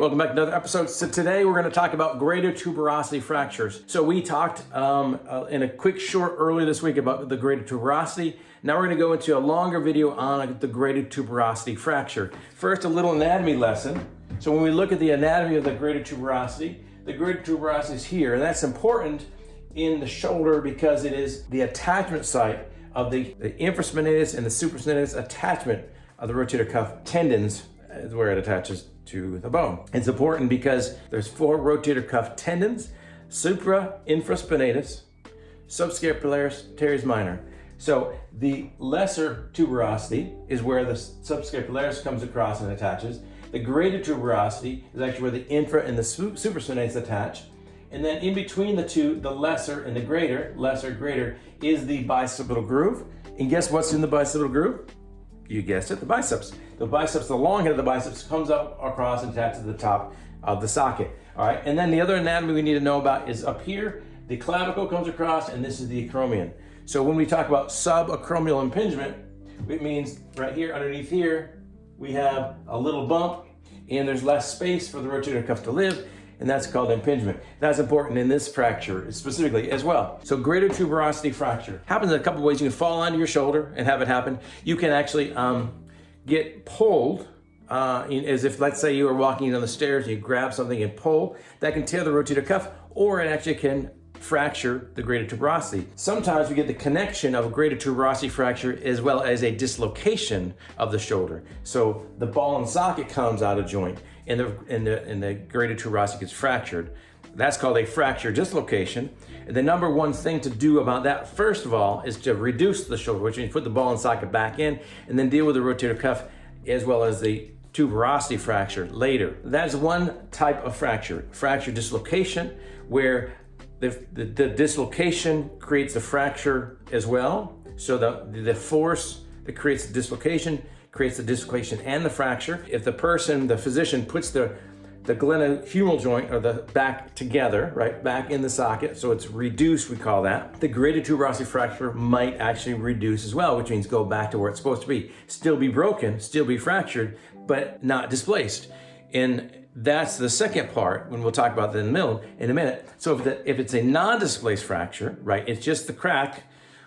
welcome back to another episode. So today we're going to talk about greater tuberosity fractures. So we talked in a quick short earlier this week about the greater tuberosity. Now we're going to go into a longer video on the greater tuberosity fracture. First, a little anatomy lesson. So when we look at the anatomy of the greater tuberosity is here, and that's important in the shoulder because it is the attachment site of the infraspinatus and the supraspinatus attachment of the rotator cuff tendons, is where it attaches to the bone. It's important because there's 4 rotator cuff tendons: supra, infraspinatus, subscapularis, teres minor. So the lesser tuberosity is where the subscapularis comes across and attaches. The greater tuberosity is actually where the infra and the supraspinatus attach. And then in between the two, the lesser and the greater, is the bicipital groove. And guess what's in the bicipital groove? You guessed it, the biceps. The biceps, the long head of the biceps comes up across and attaches to the top of the socket. All right, and then the other anatomy we need to know about is up here. The clavicle comes across, and this is the acromion. So when we talk about subacromial impingement, it means right here, underneath here, we have a little bump, and there's less space for the rotator cuff to live, and that's called impingement. That's important in this fracture specifically as well. So greater tuberosity fracture happens in a couple ways. You can fall onto your shoulder and have it happen. You can actually get pulled as if, let's say you were walking down the stairs and you grab something and pull. That can tear the rotator cuff, or it actually can fracture the greater tuberosity. Sometimes we get the connection of a greater tuberosity fracture as well as a dislocation of the shoulder. So the ball and socket comes out of joint and the greater tuberosity gets fractured. That's called a fracture dislocation. And the number one thing to do about that, first of all, is to reduce the shoulder, which means put the ball and socket back in and then deal with the rotator cuff as well as the tuberosity fracture later. That's one type of fracture dislocation, where the dislocation creates the fracture as well. So the force that creates the dislocation creates the dislocation and the fracture. If the physician puts the glenohumeral joint or the back together, right, back in the socket, so it's reduced, we call that, the greater tuberosity fracture might actually reduce as well, which means go back to where it's supposed to be. Still be broken, still be fractured, but not displaced. And that's the second part when we'll talk about that in a minute. So if it's a non-displaced fracture, right, it's just the crack,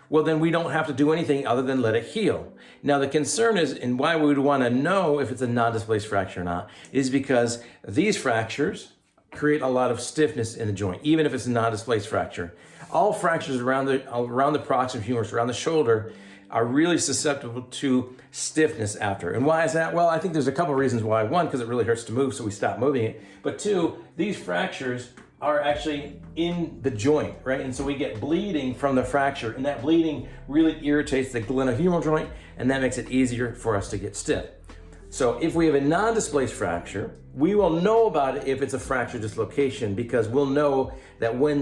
well, then we don't have to do anything other than let it heal. Now, the concern is, and why we would want to know if it's a non-displaced fracture or not, is because these fractures create a lot of stiffness in the joint, even if it's a non-displaced fracture. All fractures around the proximal humerus, around the shoulder, are really susceptible to stiffness after. And why is that? Well, I think there's a couple reasons why. One, because it really hurts to move, so we stop moving it. But two, these fractures are actually in the joint, right? And so we get bleeding from the fracture, and that bleeding really irritates the glenohumeral joint, and that makes it easier for us to get stiff. So if we have a non-displaced fracture, we will know about it if it's a fracture dislocation, because we'll know that when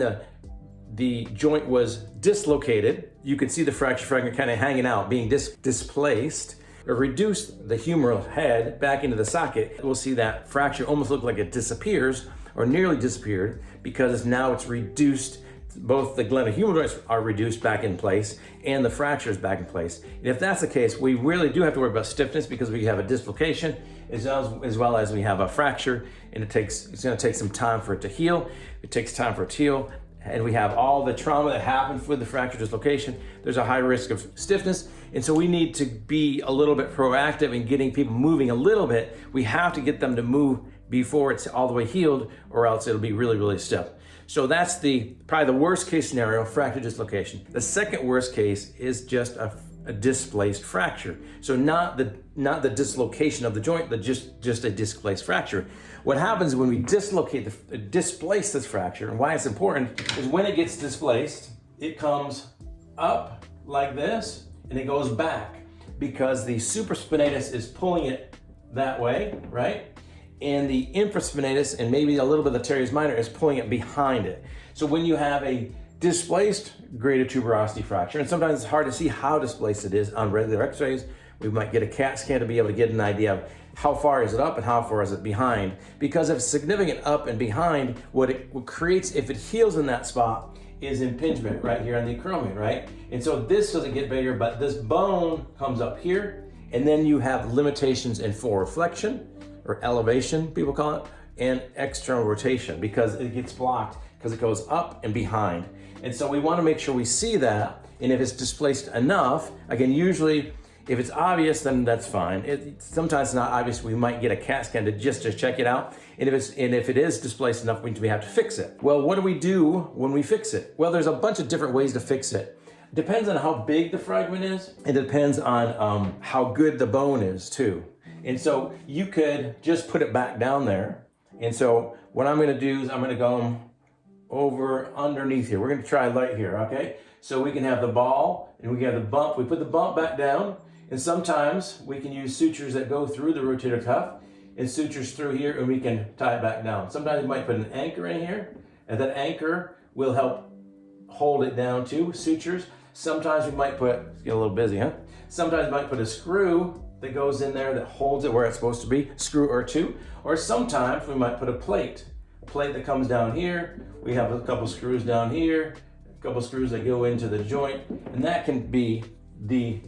the joint was dislocated, you could see the fracture fragment kind of hanging out, being displaced, or reduced the humeral head back into the socket. We'll see that fracture almost look like it disappears, or nearly disappeared, because now it's reduced. Both the glenohumeral joints are reduced back in place and the fracture is back in place. And if that's the case, we really do have to worry about stiffness, because we have a dislocation as well as we have a fracture, and it's going to take some time for it to heal. It takes time for it to heal, and we have all the trauma that happens with the fracture dislocation. There's a high risk of stiffness, and so we need to be a little bit proactive in getting people moving a little bit. We have to get them to move before it's all the way healed, or else it'll be really, really stiff. So that's probably the worst case scenario, fracture dislocation. The second worst case is just a displaced fracture. So not the dislocation of the joint, but just a displaced fracture. What happens when we displace this fracture, and why it's important, is when it gets displaced, it comes up like this, and it goes back, because the supraspinatus is pulling it that way, right? And the infraspinatus and maybe a little bit of the teres minor is pulling it behind it. So when you have a displaced greater tuberosity fracture, and sometimes it's hard to see how displaced it is on regular x-rays, we might get a CAT scan to be able to get an idea of how far is it up and how far is it behind. Because if it's significant up and behind, what creates, if it heals in that spot, is impingement right here on the acromion, right? And so this doesn't get bigger, but this bone comes up here, and then you have limitations in forward flexion, or elevation, people call it, and external rotation because it gets blocked because it goes up and behind. And so we want to make sure we see that. And if it's displaced enough, again, usually if it's obvious, then that's fine. Sometimes it's not obvious. We might get a CAT scan just to check it out. And if it is displaced enough, we have to fix it. Well, what do we do when we fix it? Well, there's a bunch of different ways to fix it. Depends on how big the fragment is. It depends on how good the bone is too. And so you could just put it back down there. And so what I'm gonna do is I'm gonna go over underneath here. We're gonna try light here, okay? So we can have the ball and we can have the bump. We put the bump back down, and sometimes we can use sutures that go through the rotator cuff and sutures through here, and we can tie it back down. Sometimes we might put an anchor in here, and that anchor will help hold it down too, sutures. Sometimes we might put, let's get a little busy, huh? Sometimes we might put a screw that goes in there that holds it where it's supposed to be, screw or two. Or sometimes we might put a plate that comes down here. We have a couple screws down here, a couple screws that go into the joint, and that can be the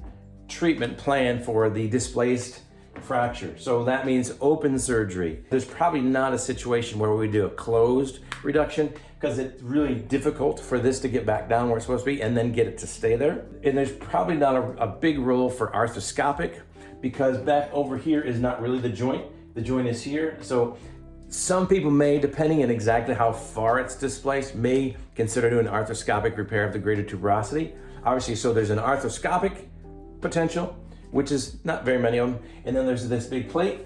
treatment plan for the displaced fracture. So that means open surgery. There's probably not a situation where we do a closed reduction because it's really difficult for this to get back down where it's supposed to be and then get it to stay there. And there's probably not a big role for arthroscopic because back over here is not really the joint. The joint is here. So some people may, depending on exactly how far it's displaced, may consider doing arthroscopic repair of the greater tuberosity. Obviously, so there's an arthroscopic potential, which is not very many of them. And then there's this big plate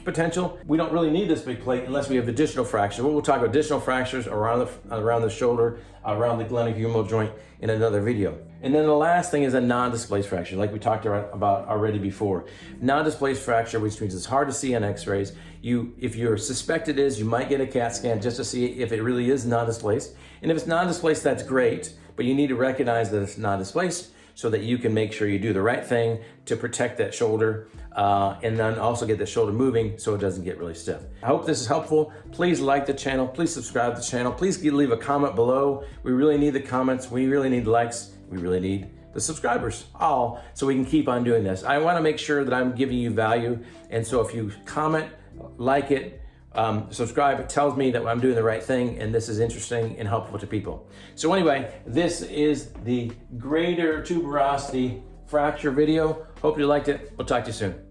potential. We don't really need this big plate unless we have additional fractures. We'll talk about additional fractures around the shoulder, around the glenohumeral joint in another video. And then the last thing is a non-displaced fracture, like we talked about already before. Non-displaced fracture, which means it's hard to see on x-rays. If you're suspected is, you might get a CAT scan just to see if it really is non-displaced. And if it's non-displaced, that's great, but you need to recognize that it's non-displaced so that you can make sure you do the right thing to protect that shoulder and then also get the shoulder moving so it doesn't get really stiff. I hope this is helpful. Please like the channel. Please subscribe to the channel. Please leave a comment below. We really need the comments. We really need likes. We really need the subscribers, all, so we can keep on doing this. I want to make sure that I'm giving you value. And so if you comment, like it, subscribe, it tells me that I'm doing the right thing and this is interesting and helpful to people. So anyway, this is the greater tuberosity fracture video. Hope you liked it. We'll talk to you soon.